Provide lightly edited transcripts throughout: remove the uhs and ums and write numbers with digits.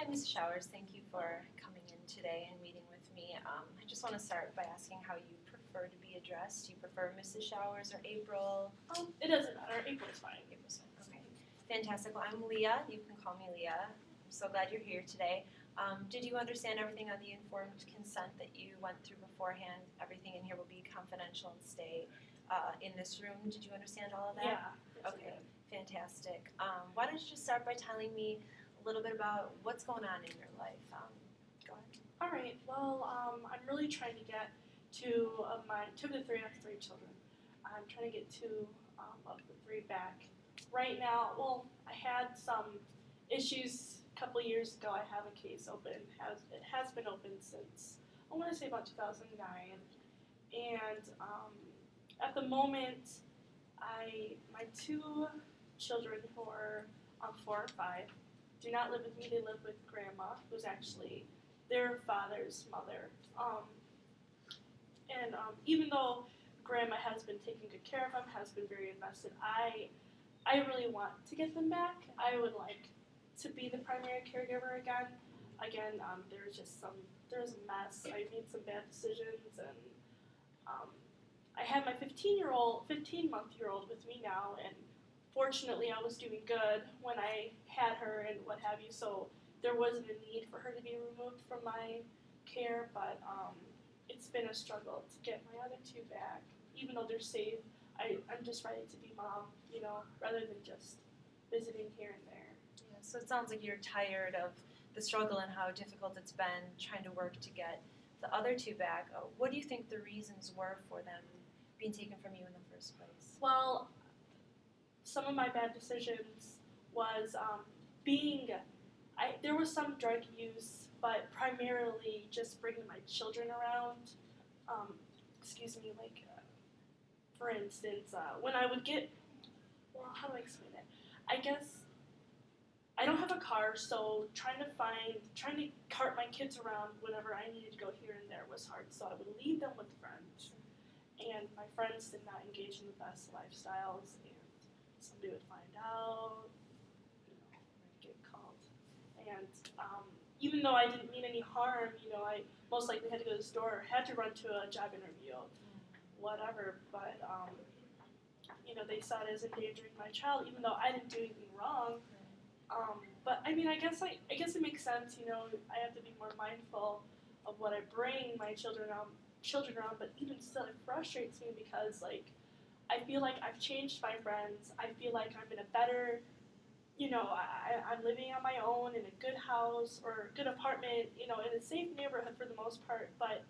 Hi, Ms. Showers. Thank you for coming in today and meeting with me. I just want to start by asking how you prefer to be addressed. Do you prefer Mrs. Showers or April? It doesn't matter. April's fine. April's fine. Okay. Fantastic. Well, I'm Leah. You can call me Leah. I'm so glad you're here today. Did you understand everything on the informed consent that you went through beforehand? Everything in here will be confidential and stay in this room. Did you understand all of that? Yeah. Okay. Fantastic. Why don't you just start by telling me a little bit about what's going on in your life? Go ahead. All right. Well, I'm really trying to get two of the three. I have three children. I'm trying to get two of the three back. Right now, well, I had some issues a couple years ago. I have a case open. It has been open since I want to say about 2009, and at the moment, my two children who are 4 and 5 do not live with me. They live with grandma, who's actually their father's mother. And even though grandma has been taking good care of them, has been very invested, I really want to get them back. I would like to be the primary caregiver again. There's a mess. I made some bad decisions, and I had my 15-month-year-old with me now, and fortunately I was doing good when I had her and what have you, so there wasn't a need for her to be removed from my care, but it's been a struggle to get my other two back. Even though they're safe, I'm just ready to be mom, rather than just visiting here and there. Yeah, so it sounds like you're tired of the struggle and how difficult it's been trying to work to get the other two back. What do you think the reasons were for them being taken from you in the first place? Well, some of my bad decisions was there was some drug use, but primarily just bringing my children around. For instance, when I would get, well, how do I explain it? I guess I don't have a car, so trying to cart my kids around whenever I needed to go here and there was hard. So I would leave them with friends, and my friends did not engage in the best lifestyles, and somebody would find out, I'd get called. And even though I didn't mean any harm, I most likely had to go to the store, had to run to a job interview, whatever, but they saw it as endangering my child, even though I didn't do anything wrong. But I mean, I guess it makes sense. I have to be more mindful of what I bring my children around. But even still, it frustrates me because I feel like I've changed my friends. I feel like I'm in a better, I'm living on my own in a good house or a good apartment, in a safe neighborhood for the most part. But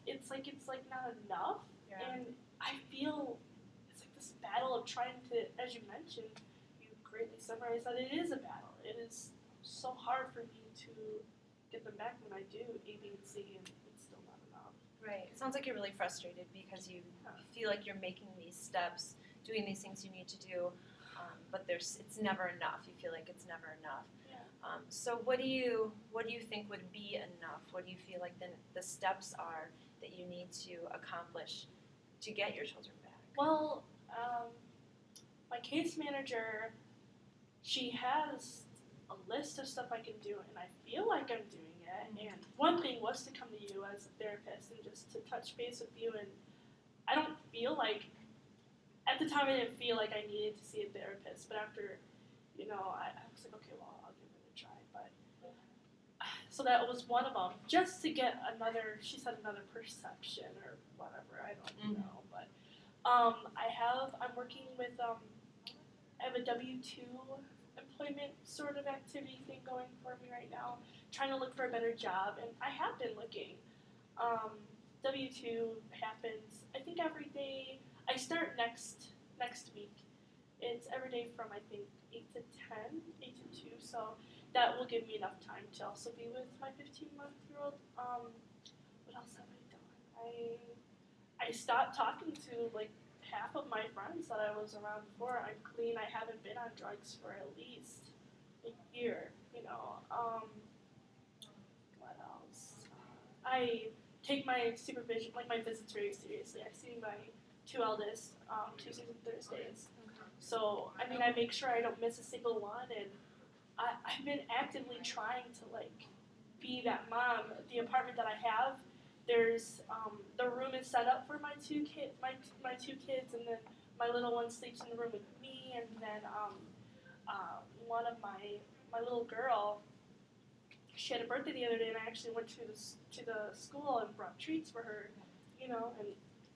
it's like not enough, Yeah. and I feel it's like this battle of trying to, as you mentioned, you greatly summarized that it is a battle. It is so hard for me to get them back when I do A, B, and C, and it's still not enough. Right. It sounds like you're really frustrated because you feel like you're making these steps, doing these things you need to do, but it's never enough. You feel like it's never enough. Yeah. So what do you think would be enough? What do you feel like the steps are that you need to accomplish to get your children back? Well, my case manager, she has a list of stuff I can do, and I feel like I'm doing it. And one thing was to come to you as a therapist and just to touch base with you. And I don't feel like, at the time I didn't feel like I needed to see a therapist, but after, I was like, okay, well, I'll give it a try. But so that was one of them, just to get she said another perception or whatever, I don't know. But I'm working with, I have a W-2 employment sort of activity thing going for me right now, trying to look for a better job, and I have been looking. W-2 happens, I think, every day. I start next week. It's every day from, I think, 8 to 2, so that will give me enough time to also be with my 15-month-year-old. What else have I done? I stopped talking to, half of my friends that I was around before. I'm clean. I haven't been on drugs for at least a year, What else? I take my supervision, my visits very seriously. I see my two eldest Tuesdays and Thursdays. So, I make sure I don't miss a single one, and I've been actively trying to like be that mom. The apartment that I have, there's the room is set up for my two kids, and then my little one sleeps in the room with me, and then one of my little girl, she had a birthday the other day, and I actually went to the school and brought treats for her, and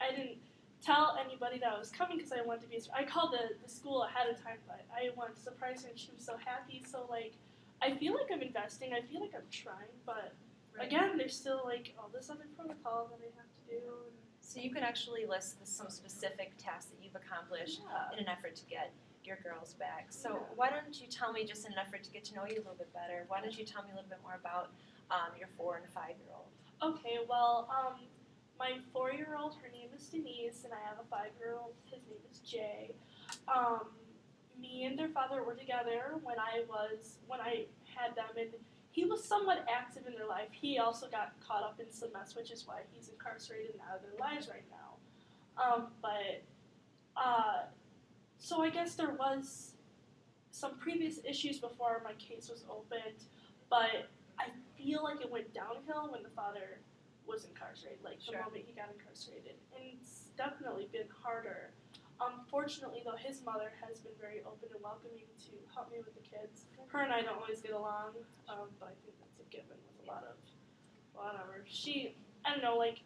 I didn't tell anybody that I was coming because I wanted to be. I called the school ahead of time, but I wanted to surprise her, and she was so happy. So like, I feel like I'm investing. I feel like I'm trying, but again, there's still like all this other protocol that I have to do. So you can actually list some specific tasks that you've accomplished in an effort to get your girls back. So why don't you tell me, just in an effort to get to know you a little bit better, why don't you tell me a little bit more about your 4 and 5-year-old? Okay, well, my 4-year-old, her name is Denise, and I have a 5-year-old, his name is Jay. Me and their father were together when I had them, and he was somewhat active in their life. He also got caught up in some mess, which is why he's incarcerated and out of their lives right now. So I guess there was some previous issues before my case was opened, but I feel like it went downhill when the father was incarcerated, like the moment he got incarcerated. And it's definitely been harder. Fortunately, though, his mother has been very open and welcoming to help me with the kids. Her and I don't always get along, but I think that's a given with a lot of her. I don't know, like,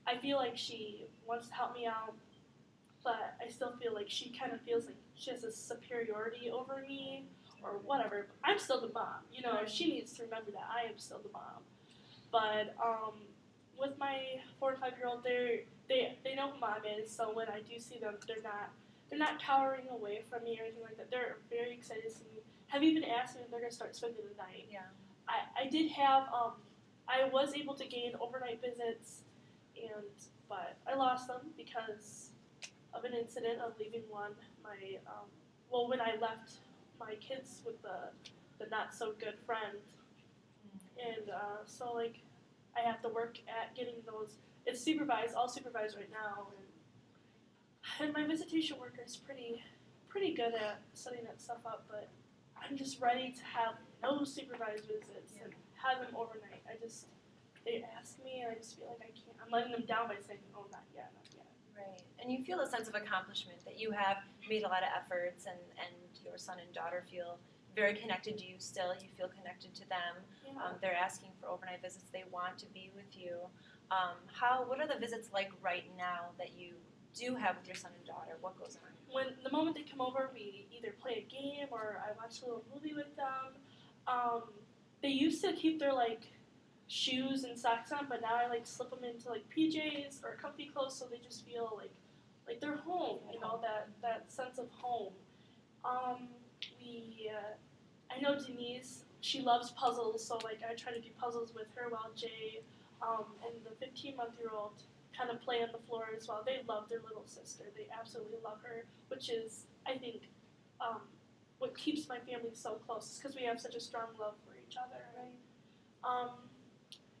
I feel like she wants to help me out, but I still feel like she kind of feels like she has a superiority over me or whatever. I'm still the mom, she needs to remember that I am still the mom. But with my 4 and 5-year-old, they know who mom is, so when I do see them, they're not cowering away from me or anything like that. They're very excited to see me. Have even asked me if they're gonna start spending the night. Yeah. I did have I was able to gain overnight visits, but I lost them because of an incident of leaving one. When I left my kids with the not so good friend, and so like I have to work at getting those. It's supervised, all supervised right now, and my visitation worker is pretty good at setting that stuff up. But I'm just ready to have no supervised visits and have them overnight. They ask me, and I just feel like I can't. I'm letting them down by saying, "Oh, not yet, not yet." Right, and you feel a sense of accomplishment that you have made a lot of efforts, and your son and daughter feel very connected to you still. You feel connected to them. Yeah. They're asking for overnight visits. They want to be with you. What are the visits like right now that you do have with your son and daughter? What goes on? When the moment they come over, we either play a game or I watch a little movie with them. They used to keep their like shoes and socks on, but now I like slip them into like PJs or comfy clothes, so they just feel like they're home. That sense of home. I know Denise. She loves puzzles, so like I try to do puzzles with her while Jay and the 15-month-year-old kind of play on the floor as well. They love their little sister. They absolutely love her, which is, I think, what keeps my family so close, because we have such a strong love for each other. Right?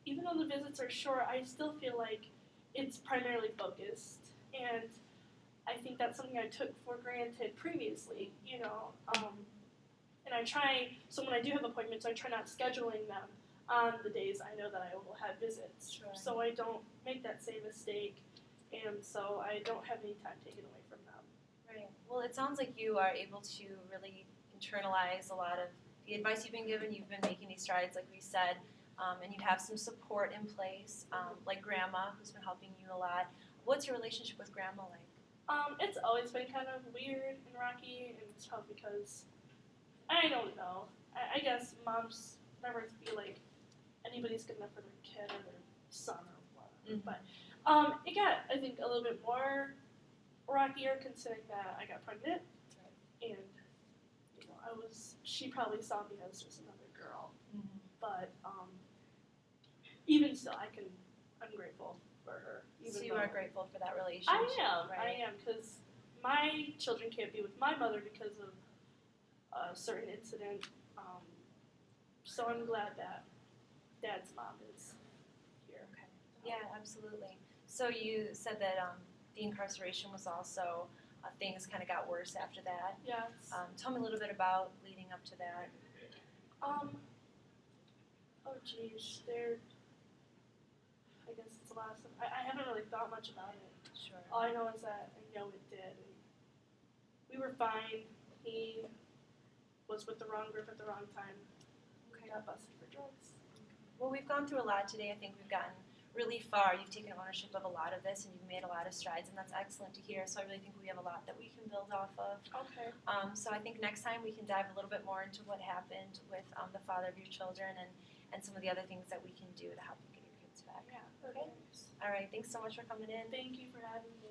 Even though the visits are short, I still feel like it's primarily focused, and I think that's something I took for granted previously, and I try, so when I do have appointments, I try not scheduling them on the days I know that I will have visits, so I don't make that same mistake, and so I don't have any time taken away from them. Right. Well, it sounds like you are able to really internalize a lot of the advice you've been given. You've been making these strides, like we said, and you have some support in place, like Grandma, who's been helping you a lot. What's your relationship with Grandma like? It's always been kind of weird and rocky, and it's tough because I don't know. I guess moms never feel like anybody's good enough for their kid or their son or whatever. Mm-hmm. But it got, I think, a little bit more rockier considering that I got pregnant, and she probably saw me as just another girl. Mm-hmm. But even still, I'm grateful for her. So you are grateful for that relationship. I am, because my children can't be with my mother because of a certain incident. So I'm glad that Dad's mom is here. Okay. Yeah, absolutely. So you said that the incarceration was also, things kind of got worse after that. Yes. Tell me a little bit about leading up to that. Oh geez, I guess it's the last one. I haven't really thought much about it. Sure. All I know is that I know it did. We were fine. He was with the wrong group at the wrong time. Okay. Got busted for drugs. Well, we've gone through a lot today. I think we've gotten really far. You've taken ownership of a lot of this, and you've made a lot of strides, and that's excellent to hear. So I really think we have a lot that we can build off of. Okay. So I think next time we can dive a little bit more into what happened with the father of your children and some of the other things that we can do to help you get your kids back. Yeah. Okay. All right. Thanks so much for coming in. Thank you for having me.